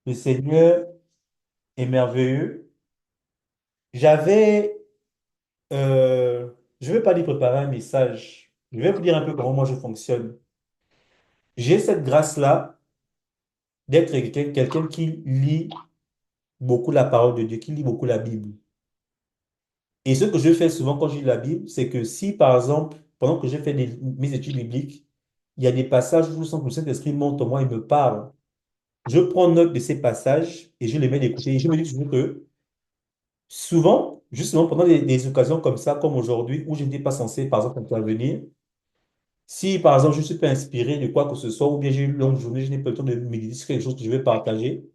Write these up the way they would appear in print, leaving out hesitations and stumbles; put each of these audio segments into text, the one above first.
Le Seigneur est merveilleux. J'avais, je ne vais pas lui préparer un message. Je vais vous dire un peu comment moi je fonctionne. J'ai cette grâce-là d'être quelqu'un qui lit beaucoup la parole de Dieu, qui lit beaucoup la Bible. Et ce que je fais souvent quand je lis la Bible, c'est que si, par exemple, pendant que je fais mes études bibliques, il y a des passages où je sens que le Saint-Esprit monte en moi et me parle, je prends note de ces passages et je les mets d'écouter. Et je me dis toujours que souvent, justement, pendant des occasions comme ça, comme aujourd'hui, où je n'étais pas censé, par exemple, intervenir, si, par exemple, je ne suis pas inspiré de quoi que ce soit, ou bien j'ai eu une longue journée, je n'ai pas le temps de méditer sur quelque chose que je vais partager,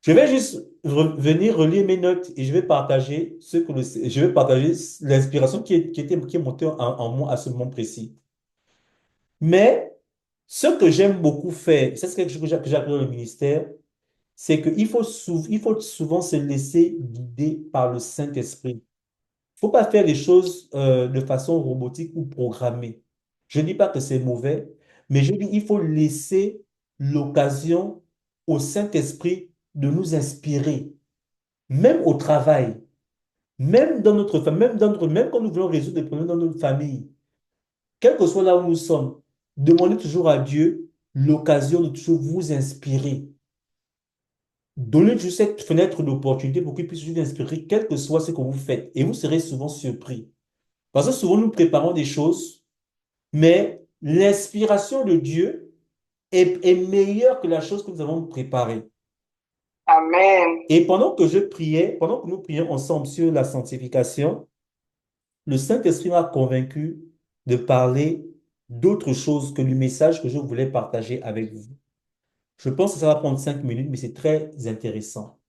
je vais juste venir relire mes notes et je vais partager je vais partager l'inspiration qui est montée en moi à ce moment précis. Mais ce que j'aime beaucoup faire, c'est quelque chose que j'ai appris dans le ministère, c'est il faut souvent se laisser guider par le Saint-Esprit. Faut pas faire les choses de façon robotique ou programmée. Je ne dis pas que c'est mauvais, mais je dis il faut laisser l'occasion au Saint-Esprit de nous inspirer, même au travail, même dans notre famille, même quand nous voulons résoudre des problèmes dans notre famille, quel que soit là où nous sommes, demandez toujours à Dieu l'occasion de toujours vous inspirer. Donnez juste cette fenêtre d'opportunité pour qu'il puisse vous inspirer, quel que soit ce que vous faites. Et vous serez souvent surpris. Parce que souvent, nous préparons des choses, mais l'inspiration de Dieu est meilleure que la chose que nous avons préparée. Amen. Et pendant que nous prions ensemble sur la sanctification, le Saint-Esprit m'a convaincu de parler d'autre chose que le message que je voulais partager avec vous. Je pense que ça va prendre 5 minutes, mais c'est très intéressant.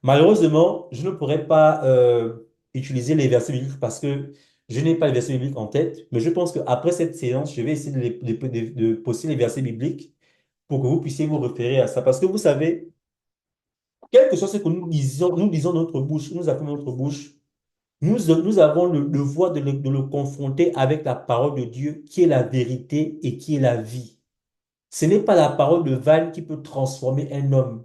Malheureusement, je ne pourrais pas utiliser les versets bibliques parce que je n'ai pas les versets bibliques en tête, mais je pense qu'après cette séance, je vais essayer de poster les versets bibliques pour que vous puissiez vous référer à ça. Parce que vous savez, quel que soit ce que nous disons de notre bouche, nous affirmons de notre bouche, nous avons le devoir de le confronter avec la parole de Dieu qui est la vérité et qui est la vie. Ce n'est pas la parole de Val qui peut transformer un homme.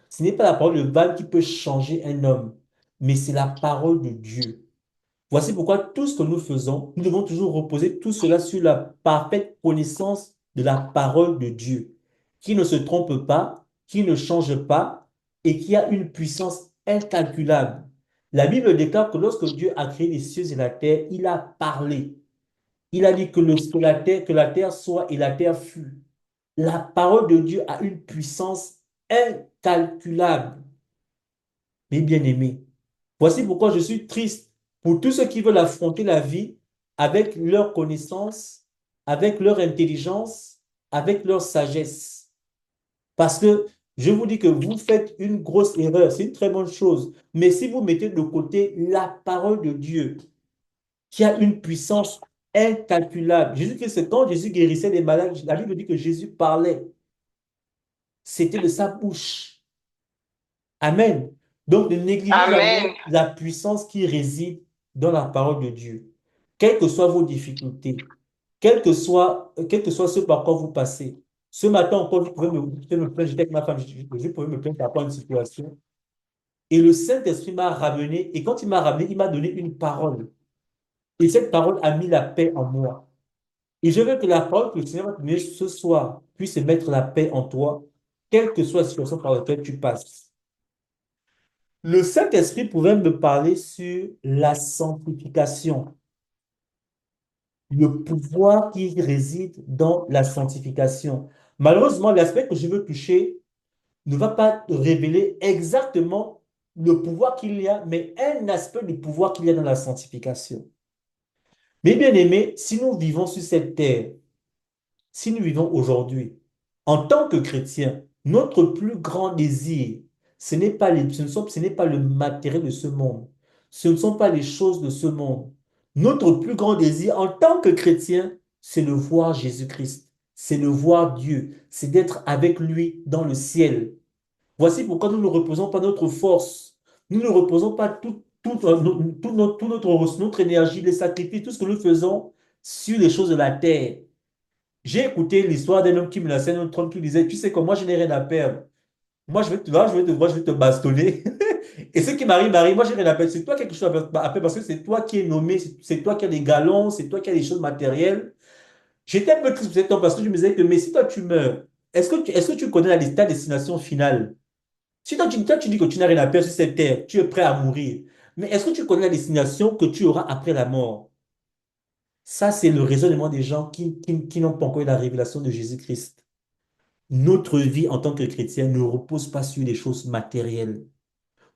Ce n'est pas la parole de Val qui peut changer un homme, mais c'est la parole de Dieu. Voici pourquoi tout ce que nous faisons, nous devons toujours reposer tout cela sur la parfaite connaissance de la parole de Dieu, qui ne se trompe pas, qui ne change pas et qui a une puissance incalculable. La Bible déclare que lorsque Dieu a créé les cieux et la terre, il a parlé. Il a dit que la terre soit et la terre fut. La parole de Dieu a une puissance incalculable. Mes bien-aimés, voici pourquoi je suis triste pour tous ceux qui veulent affronter la vie avec leur connaissance, avec leur intelligence, avec leur sagesse. Parce que je vous dis que vous faites une grosse erreur, c'est une très bonne chose. Mais si vous mettez de côté la parole de Dieu, qui a une puissance incalculable, Jésus-Christ, quand Jésus guérissait les malades, la Bible dit que Jésus parlait. C'était de sa bouche. Amen. Donc, ne négligez jamais Amen. la puissance qui réside dans la parole de Dieu. Quelles que soient vos difficultés, quel que soit ce par quoi vous passez. Ce matin encore, je pouvais me plaindre, j'étais avec ma femme, je pouvais me plaindre par rapport à une situation. Et le Saint-Esprit m'a ramené, et quand il m'a ramené, il m'a donné une parole. Et cette parole a mis la paix en moi. Et je veux que la parole que le Seigneur va te donner ce soir puisse mettre la paix en toi, quelle que soit la situation par laquelle tu passes. Le Saint-Esprit pouvait me parler sur la sanctification, le pouvoir qui réside dans la sanctification. Malheureusement, l'aspect que je veux toucher ne va pas révéler exactement le pouvoir qu'il y a, mais un aspect du pouvoir qu'il y a dans la sanctification. Mais bien aimés, si nous vivons sur cette terre, si nous vivons aujourd'hui, en tant que chrétiens, notre plus grand désir, ce n'est pas le matériel de ce monde. Ce ne sont pas les choses de ce monde. Notre plus grand désir en tant que chrétien, c'est de voir Jésus-Christ. C'est de voir Dieu. C'est d'être avec lui dans le ciel. Voici pourquoi nous ne reposons pas notre force. Nous ne reposons pas notre énergie, les sacrifices, tout ce que nous faisons sur les choses de la terre. J'ai écouté l'histoire d'un homme qui menaçait un autre homme qui disait, tu sais que moi, je n'ai rien à perdre. Moi, je vais te voir, moi, je vais te bastonner. Et ce qui m'arrive, m'arrive. Moi, j'ai rien à faire. C'est toi quelque chose à faire parce que c'est toi qui es nommé, c'est toi qui as les galons, c'est toi qui as les choses matérielles. J'étais un peu triste pour cet homme parce que je me disais que, mais si toi tu meurs, est-ce que tu connais ta destination finale? Si toi, tu dis que tu n'as rien à faire sur cette terre, tu es prêt à mourir. Mais est-ce que tu connais la destination que tu auras après la mort? Ça, c'est le raisonnement des gens qui n'ont pas encore eu la révélation de Jésus-Christ. Notre vie en tant que chrétien ne repose pas sur les choses matérielles.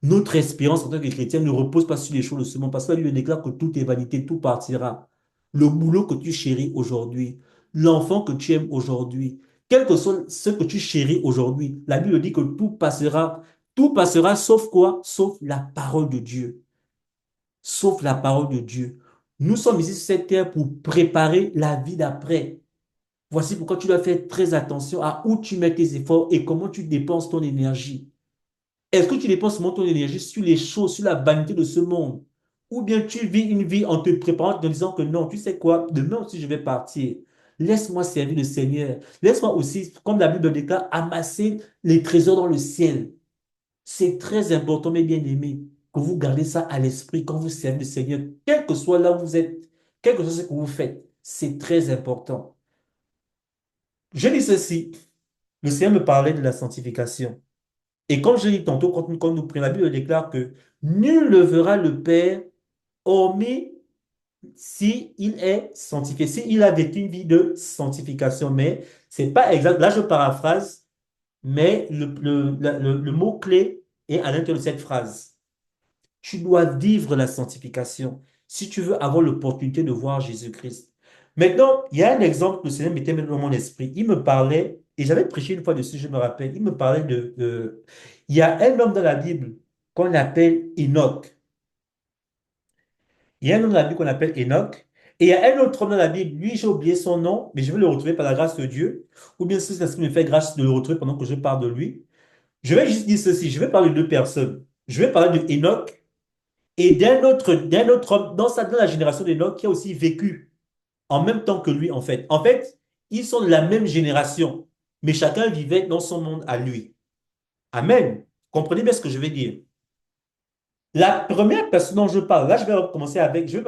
Notre espérance en tant que chrétien ne repose pas sur les choses de ce monde, parce que la Bible déclare que tout est vanité, tout partira. Le boulot que tu chéris aujourd'hui, l'enfant que tu aimes aujourd'hui, quel que soit ce que tu chéris aujourd'hui, la Bible dit que tout passera sauf quoi? Sauf la parole de Dieu. Sauf la parole de Dieu. Nous sommes ici sur cette terre pour préparer la vie d'après. Voici pourquoi tu dois faire très attention à où tu mets tes efforts et comment tu dépenses ton énergie. Est-ce que tu dépenses seulement ton énergie sur les choses, sur la vanité de ce monde? Ou bien tu vis une vie en te préparant, en te disant que non, tu sais quoi, demain aussi je vais partir. Laisse-moi servir le Seigneur. Laisse-moi aussi, comme la Bible déclare, amasser les trésors dans le ciel. C'est très important, mes bien-aimés, que vous gardez ça à l'esprit quand vous servez le Seigneur, quel que soit là où vous êtes, quel que soit ce que vous faites. C'est très important. Je dis ceci, le Seigneur me parlait de la sanctification. Et comme je l'ai dit tantôt, quand nous prions, la Bible déclare que nul ne verra le Père hormis si il est sanctifié, si il a vécu une vie de sanctification. Mais c'est pas exact. Là, je paraphrase, mais le mot-clé est à l'intérieur de cette phrase. Tu dois vivre la sanctification si tu veux avoir l'opportunité de voir Jésus-Christ. Maintenant, il y a un exemple que le Seigneur mettait dans mon esprit. Il me parlait, et j'avais prêché une fois dessus, je me rappelle, il me parlait il y a un homme dans la Bible qu'on appelle Enoch. Il y a un homme dans la Bible qu'on appelle Enoch. Et il y a un autre homme dans la Bible, lui, j'ai oublié son nom, mais je vais le retrouver par la grâce de Dieu. Ou bien si c'est ce qui me fait grâce de le retrouver pendant que je parle de lui. Je vais juste dire ceci, je vais parler de deux personnes. Je vais parler de Enoch et d'un autre homme dans la génération d'Enoch qui a aussi vécu en même temps que lui, en fait. En fait, ils sont de la même génération, mais chacun vivait dans son monde à lui. Amen. Comprenez bien ce que je vais dire. La première personne dont je parle, là, je vais pas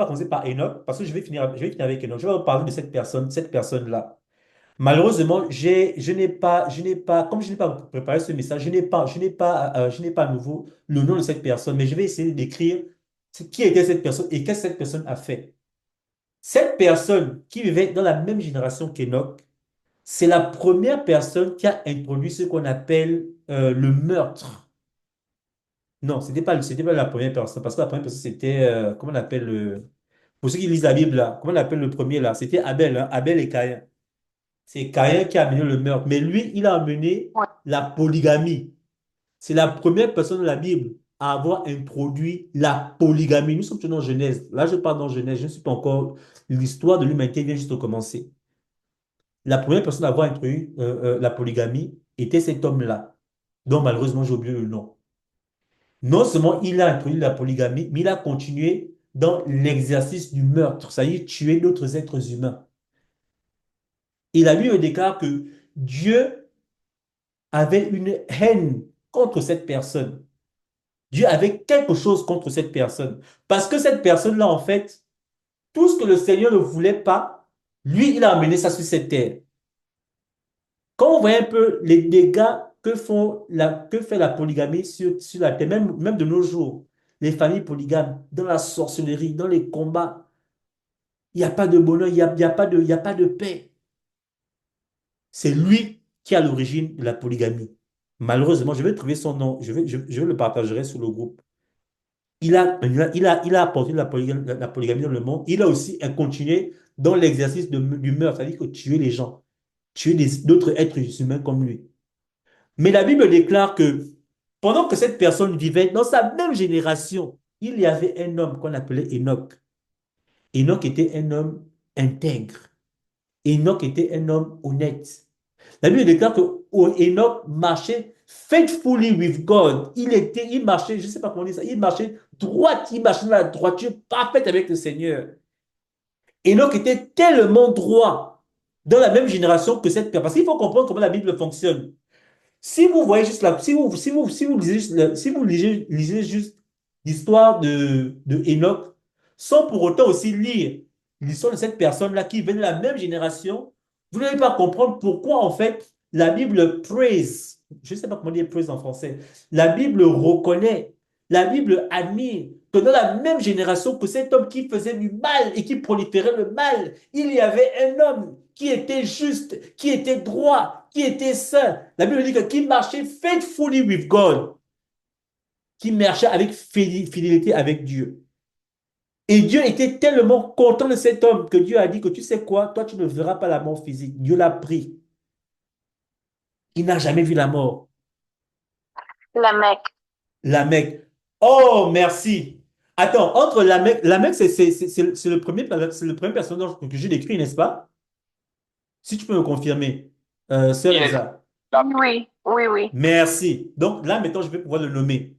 commencer par Enoch, parce que je vais finir avec Enoch. Je vais vous parler de cette personne-là. Malheureusement, comme je n'ai pas préparé ce message, je n'ai pas à nouveau le nom de cette personne, mais je vais essayer d'écrire qui était cette personne et qu'est-ce que cette personne a fait. Cette personne qui vivait dans la même génération qu'Enoch, c'est la première personne qui a introduit ce qu'on appelle le meurtre. Non, c'était pas la première personne, parce que la première personne, c'était, comment on appelle pour ceux qui lisent la Bible, là, comment on appelle le premier, là? C'était Abel, hein, Abel et Caïn. C'est Caïn qui a amené le meurtre. Mais lui, il a amené Ouais. la polygamie. C'est la première personne de la Bible à avoir introduit la polygamie. Nous sommes toujours en Genèse. Là, je parle dans Genèse. Je ne suis pas encore. L'histoire de l'humanité vient juste de commencer. La première personne à avoir introduit la polygamie était cet homme-là, dont malheureusement j'ai oublié le nom. Non seulement il a introduit la polygamie, mais il a continué dans l'exercice du meurtre, c'est-à-dire tuer d'autres êtres humains. Et la Bible déclare que Dieu avait une haine contre cette personne. Dieu avait quelque chose contre cette personne. Parce que cette personne-là, en fait, tout ce que le Seigneur ne voulait pas, lui, il a amené ça sur cette terre. Quand on voit un peu les dégâts que fait la polygamie sur la terre, même de nos jours, les familles polygames, dans la sorcellerie, dans les combats, il n'y a pas de bonheur, il y a pas de paix. C'est lui qui est à l'origine de la polygamie. Malheureusement, je vais trouver son nom, je le partagerai sur le groupe. Il a apporté la polygamie dans le monde. Il a aussi continué dans l'exercice du meurtre, c'est-à-dire que tuer les gens, tuer d'autres êtres humains comme lui. Mais la Bible déclare que pendant que cette personne vivait dans sa même génération, il y avait un homme qu'on appelait Enoch. Enoch était un homme intègre. Enoch était un homme honnête. La Bible déclare que Enoch marchait faithfully with God. Il marchait, je ne sais pas comment dire ça, il marchait droit, il marchait dans la droiture parfaite avec le Seigneur. Enoch était tellement droit dans la même génération que cette personne. Parce qu'il faut comprendre comment la Bible fonctionne. Si vous voyez juste si vous lisez juste, lisez juste l'histoire de Enoch, sans pour autant aussi lire l'histoire de cette personne-là qui venait de la même génération, vous n'allez pas comprendre pourquoi, en fait, la Bible praise, je ne sais pas comment dire praise en français, la Bible reconnaît, la Bible admire que dans la même génération que cet homme qui faisait du mal et qui proliférait le mal, il y avait un homme qui était juste, qui était droit, qui était saint. La Bible dit que qui marchait faithfully with God, qui marchait avec fidélité avec Dieu. Et Dieu était tellement content de cet homme que Dieu a dit que tu sais quoi, toi tu ne verras pas la mort physique. Dieu l'a pris. Il n'a jamais vu la mort. La Mecque. Lamech. Oh, merci. Attends, entre Lamech c'est le premier personnage que j'ai décrit, n'est-ce pas? Si tu peux me confirmer, Sœur Yes. Elsa. Oui, oui, oui. Merci. Donc là, maintenant, je vais pouvoir le nommer.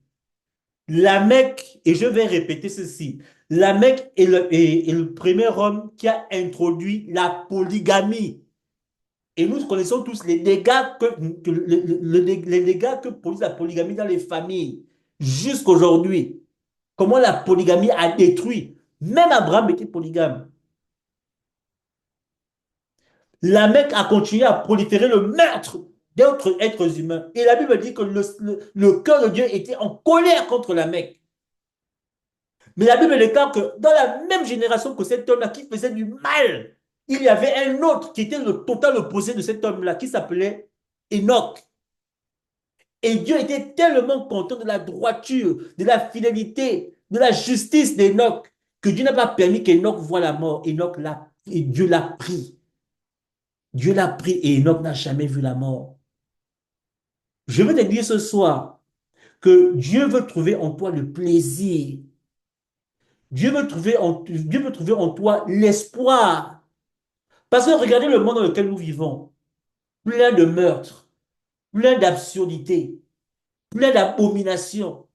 Lamech, et je vais répéter ceci, Lamech est le premier homme qui a introduit la polygamie. Et nous connaissons tous les dégâts les dégâts que produit la polygamie dans les familles jusqu'aujourd'hui. Comment la polygamie a détruit. Même Abraham était polygame. Lamech a continué à proliférer le meurtre d'autres êtres humains. Et la Bible dit que le cœur de Dieu était en colère contre Lamech. Mais la Bible déclare que dans la même génération que cet homme-là qui faisait du mal, il y avait un autre qui était le total opposé de cet homme-là, qui s'appelait Enoch. Et Dieu était tellement content de la droiture, de la fidélité, de la justice d'Enoch, que Dieu n'a pas permis qu'Enoch voie la mort. Et Dieu l'a pris. Dieu l'a pris et Enoch n'a jamais vu la mort. Je veux te dire ce soir que Dieu veut trouver en toi le plaisir. Dieu veut trouver en toi l'espoir. Parce que regardez le monde dans lequel nous vivons, plein de meurtres, plein d'absurdités, plein d'abominations.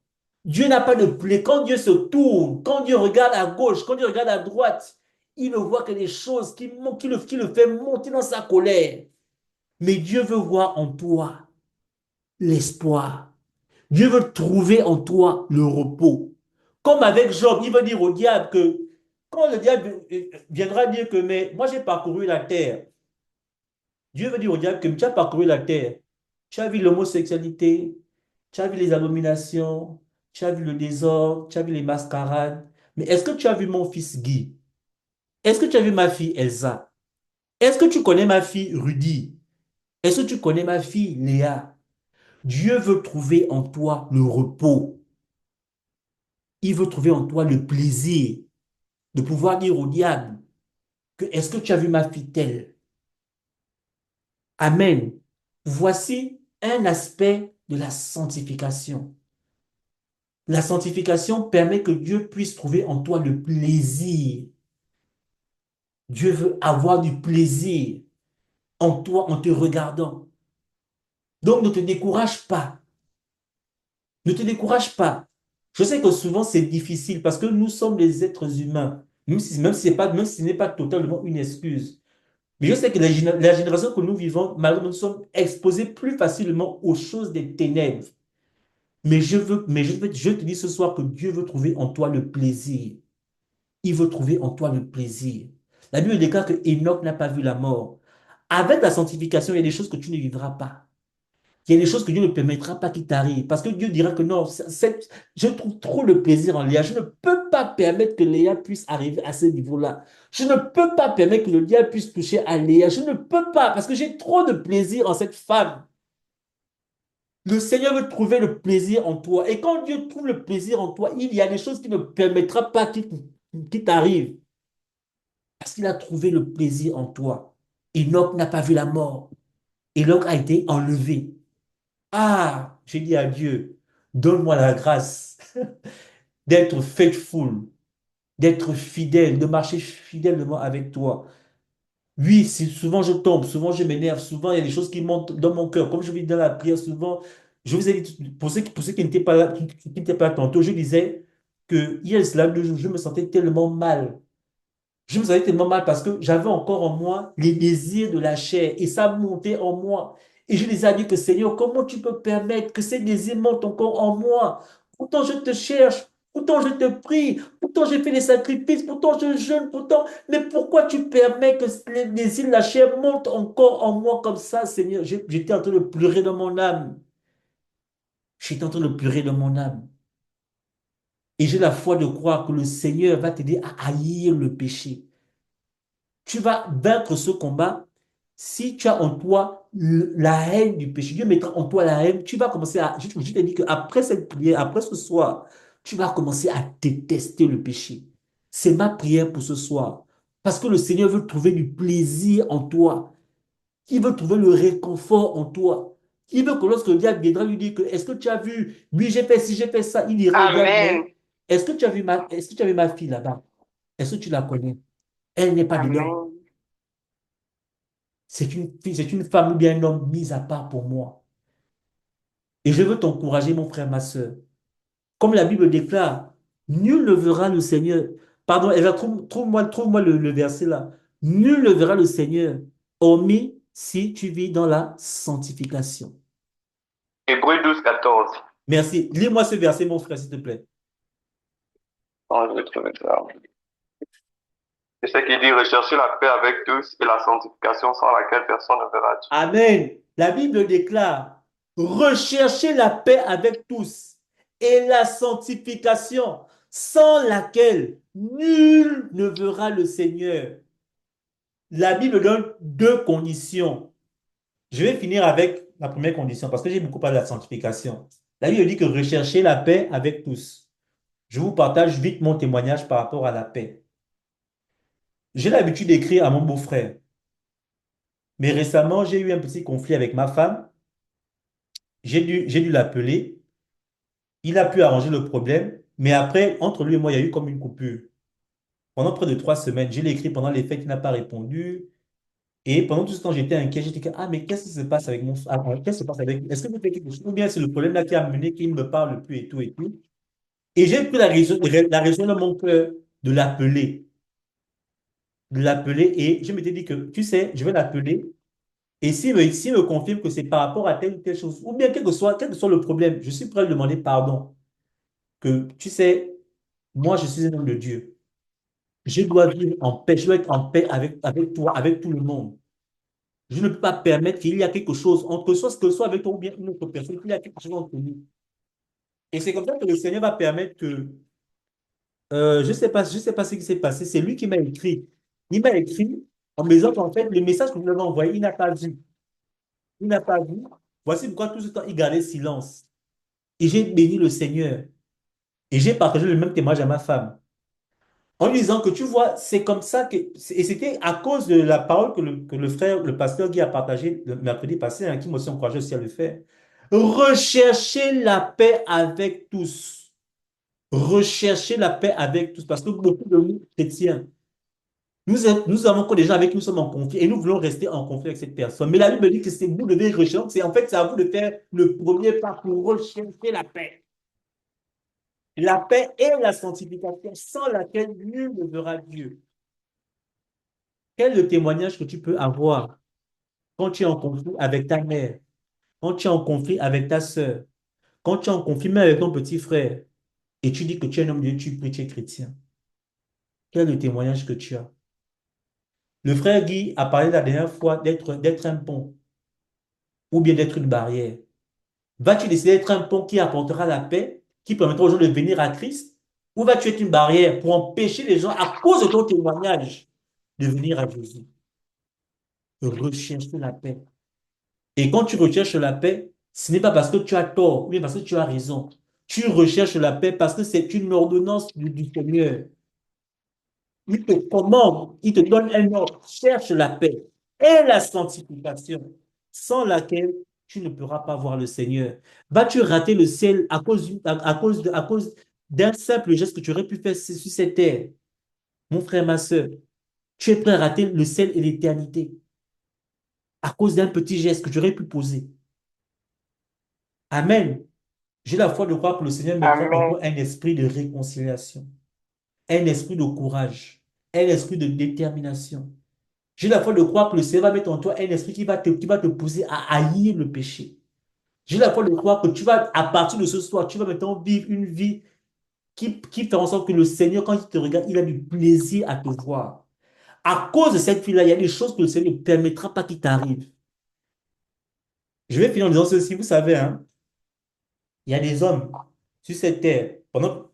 Dieu n'a pas de plaie. Quand Dieu se tourne, quand Dieu regarde à gauche, quand Dieu regarde à droite, il ne voit que des choses qui le fait monter dans sa colère. Mais Dieu veut voir en toi l'espoir. Dieu veut trouver en toi le repos. Comme avec Job, il veut dire au diable que quand le diable viendra dire que mais moi j'ai parcouru la terre, Dieu veut dire au diable que tu as parcouru la terre, tu as vu l'homosexualité, tu as vu les abominations, tu as vu le désordre, tu as vu les mascarades, mais est-ce que tu as vu mon fils Guy? Est-ce que tu as vu ma fille Elsa? Est-ce que tu connais ma fille Rudy? Est-ce que tu connais ma fille Léa? Dieu veut trouver en toi le repos. Il veut trouver en toi le plaisir de pouvoir dire au diable que est-ce que tu as vu ma fille telle? Amen. Voici un aspect de la sanctification. La sanctification permet que Dieu puisse trouver en toi le plaisir. Dieu veut avoir du plaisir en toi en te regardant. Donc ne te décourage pas. Ne te décourage pas. Je sais que souvent c'est difficile parce que nous sommes des êtres humains, même si ce n'est pas totalement une excuse. Mais je sais que la génération que nous vivons, malheureusement, nous sommes exposés plus facilement aux choses des ténèbres. Je te dis ce soir que Dieu veut trouver en toi le plaisir. Il veut trouver en toi le plaisir. La Bible déclare que Enoch n'a pas vu la mort. Avec la sanctification, il y a des choses que tu ne vivras pas. Il y a des choses que Dieu ne permettra pas qu'il t'arrive. Parce que Dieu dira que non, je trouve trop le plaisir en Léa. Je ne peux pas permettre que Léa puisse arriver à ce niveau-là. Je ne peux pas permettre que le diable puisse toucher à Léa. Je ne peux pas parce que j'ai trop de plaisir en cette femme. Le Seigneur veut trouver le plaisir en toi. Et quand Dieu trouve le plaisir en toi, il y a des choses qui ne permettra pas qu'il t'arrive. Parce qu'il a trouvé le plaisir en toi. Enoch n'a pas vu la mort. Enoch a été enlevé. Ah, j'ai dit à Dieu, donne-moi la grâce d'être faithful, d'être fidèle, de marcher fidèlement avec toi. Oui, souvent je tombe, souvent je m'énerve, souvent il y a des choses qui montent dans mon cœur. Comme je vous dis dans la prière, souvent, je vous ai dit, pour ceux qui n'étaient pas là, qui n'étaient pas là tantôt, je disais que hier, cela, je me sentais tellement mal. Je me sentais tellement mal parce que j'avais encore en moi les désirs de la chair et ça montait en moi. Et je les ai dit que Seigneur, comment tu peux permettre que ces désirs montent encore en moi? Pourtant, je te cherche, pourtant, je te prie, pourtant, j'ai fait des sacrifices, pourtant, je jeûne, pourtant, mais pourquoi tu permets que les désirs de la chair montent encore en moi comme ça, Seigneur? J'étais en train de pleurer dans mon âme. J'étais en train de pleurer dans mon âme. Et j'ai la foi de croire que le Seigneur va t'aider à haïr le péché. Tu vas vaincre ce combat si tu as en toi la haine du péché. Dieu mettra en toi la haine. Tu vas commencer à... Je t'ai dit qu'après cette prière, après ce soir, tu vas commencer à détester le péché. C'est ma prière pour ce soir. Parce que le Seigneur veut trouver du plaisir en toi. Il veut trouver le réconfort en toi. Il veut que lorsque le diable viendra lui dire que est-ce que tu as vu, oui, j'ai fait ci, j'ai fait ça, il dira au diable, Amen. mais est-ce que tu as vu ma fille là-bas? Est-ce que tu la connais? Elle n'est pas dedans. Amen. C'est une fille, c'est une femme ou bien un homme mis à part pour moi. Et je veux t'encourager, mon frère, ma soeur. Comme la Bible déclare, nul ne verra le Seigneur. Pardon, Eva, trouve-moi le verset là. Nul ne verra le Seigneur, hormis si tu vis dans la sanctification. Hébreux 12, 14. Merci. Lis-moi ce verset, mon frère, s'il te plaît. Non, je vais trouver ça. C'est ce qui dit rechercher la paix avec tous et la sanctification sans laquelle personne ne verra Dieu. Amen. La Bible déclare, recherchez la paix avec tous et la sanctification sans laquelle nul ne verra le Seigneur. La Bible donne deux conditions. Je vais finir avec la première condition parce que j'ai beaucoup parlé de la sanctification. La Bible dit que recherchez la paix avec tous. Je vous partage vite mon témoignage par rapport à la paix. J'ai l'habitude d'écrire à mon beau-frère, mais récemment, j'ai eu un petit conflit avec ma femme. J'ai dû l'appeler. Il a pu arranger le problème, mais après, entre lui et moi, il y a eu comme une coupure. Pendant près de 3 semaines, je l'ai écrit pendant les fêtes, il n'a pas répondu. Et pendant tout ce temps, j'étais inquiet. J'étais que, ah, mais qu'est-ce qui se passe avec mon... Ah, qu'est-ce qui se passe avec... Est-ce que vous faites quelque chose? Ou bien c'est le problème là qui a mené qu'il ne me parle plus et tout et tout. Et j'ai pris la raison de mon cœur de l'appeler. De l'appeler et je m'étais dit que, tu sais, je vais l'appeler. Et s'il me confirme que c'est par rapport à telle ou telle chose, ou bien quel que soit le problème, je suis prêt à lui demander pardon. Que, tu sais, moi, je suis un homme de Dieu. Je dois vivre en paix, je dois être en paix avec toi, avec tout le monde. Je ne peux pas permettre qu'il y ait quelque chose entre soi, que ce soit avec toi ou bien une autre personne, qu'il y a quelque chose entre nous. Et c'est comme ça que le Seigneur va permettre que, je sais pas ce qui s'est passé, c'est lui qui m'a écrit. Il m'a écrit en me disant qu'en fait, le message que je lui avais envoyé, il n'a pas vu. Il n'a pas vu. Voici pourquoi tout ce temps, il gardait silence. Et j'ai béni le Seigneur. Et j'ai partagé le même témoignage à ma femme. En lui disant que tu vois, c'est comme ça que... Et c'était à cause de la parole que le frère, le pasteur Guy a partagé le mercredi passé, hein, qui m'a aussi encouragé aussi à le faire. Recherchez la paix avec tous. Recherchez la paix avec tous. Parce que beaucoup de nous, chrétiens, nous avons encore des gens avec qui nous sommes en conflit et nous voulons rester en conflit avec cette personne. Mais la Bible dit que c'est vous devez rechercher. C'est en fait, c'est à vous de faire le premier pas pour rechercher la paix. La paix et la sanctification sans laquelle nul ne verra Dieu. Quel est le témoignage que tu peux avoir quand tu es en conflit avec ta mère, quand tu es en conflit avec ta sœur, quand tu es en conflit même avec ton petit frère et tu dis que tu es un homme de Dieu, tu pries, tu es chrétien? Quel est le témoignage que tu as? Le frère Guy a parlé la dernière fois d'être un pont ou bien d'être une barrière. Vas-tu décider d'être un pont qui apportera la paix, qui permettra aux gens de venir à Christ, ou vas-tu être une barrière pour empêcher les gens, à cause de ton témoignage, de venir à Jésus? Recherche la paix. Et quand tu recherches la paix, ce n'est pas parce que tu as tort, mais parce que tu as raison. Tu recherches la paix parce que c'est une ordonnance du Seigneur. Il te commande, il te donne un ordre. Cherche la paix et la sanctification, sans laquelle tu ne pourras pas voir le Seigneur. Vas-tu rater le ciel à cause d'un simple geste que tu aurais pu faire sur cette terre? Mon frère, ma soeur, tu es prêt à rater le ciel et l'éternité à cause d'un petit geste que tu aurais pu poser. Amen. J'ai la foi de croire que le Seigneur mettra en Amen. toi un esprit de réconciliation, un esprit de courage, un esprit de détermination. J'ai la foi de croire que le Seigneur va mettre en toi un esprit qui va te pousser à haïr le péché. J'ai la foi de croire que tu vas, à partir de ce soir, tu vas maintenant vivre une vie qui fait en sorte que le Seigneur, quand il te regarde, il a du plaisir à te voir. À cause de cette vie-là, il y a des choses que le Seigneur ne permettra pas qu'il t'arrive. Je vais finir en disant ceci, vous savez, hein, il y a des hommes sur cette terre, dans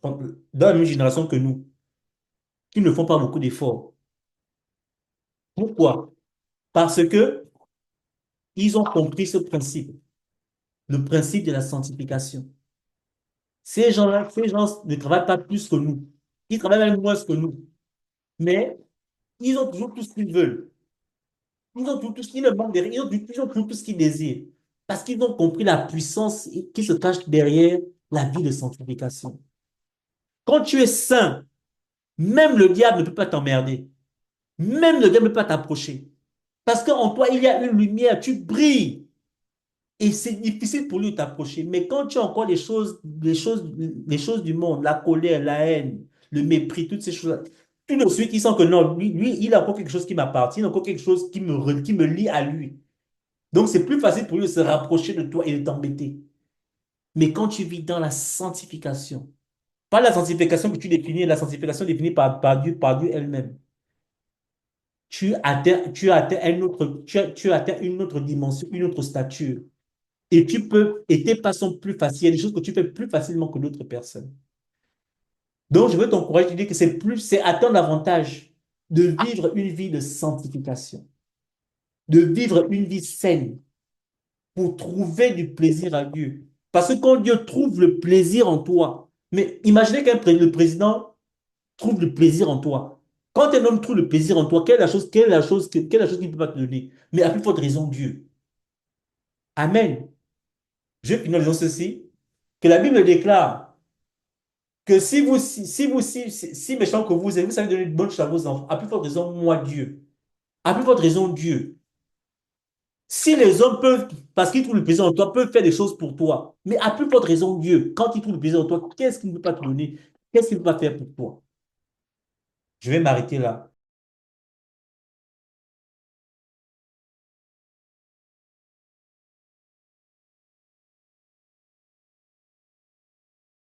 la même génération que nous, qui ne font pas beaucoup d'efforts. Pourquoi? Parce que ils ont compris ce principe, le principe de la sanctification. Ces gens ne travaillent pas plus que nous. Ils travaillent même moins que nous. Mais ils ont toujours tout ce qu'ils veulent. Ils ont tout ce qu'ils ne manquent de rien. Ils ont toujours tout ce qu'ils désirent. Parce qu'ils ont compris la puissance qui se cache derrière la vie de sanctification. Quand tu es saint, même le diable ne peut pas t'emmerder. Même le diable ne peut pas t'approcher. Parce qu'en toi, il y a une lumière, tu brilles. Et c'est difficile pour lui de t'approcher. Mais quand tu as encore les choses du monde, la colère, la haine, le mépris, toutes ces choses-là, tout de suite, il sent que non, lui, il a encore quelque chose qui m'appartient, il a encore quelque chose qui me lie à lui. Donc, c'est plus facile pour lui de se rapprocher de toi et de t'embêter. Mais quand tu vis dans la sanctification, pas la sanctification que tu définis, la sanctification définie par Dieu elle-même, tu as atteint tu as atteint une autre dimension, une autre stature. Et tes pas sont plus faciles. Il y a des choses que tu fais plus facilement que d'autres personnes. Donc, je veux t'encourager, te dire que c'est à ton avantage de vivre une vie de sanctification, de vivre une vie saine pour trouver du plaisir à Dieu. Parce que quand Dieu trouve le plaisir en toi, mais imaginez le président trouve le plaisir en toi. Quand un homme trouve le plaisir en toi, quelle est la chose qu'il ne peut pas te donner? Mais à plus forte raison, Dieu. Amen. Je vais finir en disant ceci, que la Bible déclare que si méchant que vous êtes, vous savez donner de bonnes choses à vos enfants, à plus forte raison, moi, Dieu. À plus forte raison, Dieu. Si les hommes peuvent, parce qu'ils trouvent le plaisir en toi, peuvent faire des choses pour toi, mais à plus forte raison, Dieu, quand il trouve le plaisir en toi, qu'est-ce qu'il ne peut pas te donner? Qu'est-ce qu'il ne peut pas faire pour toi? Je vais m'arrêter là.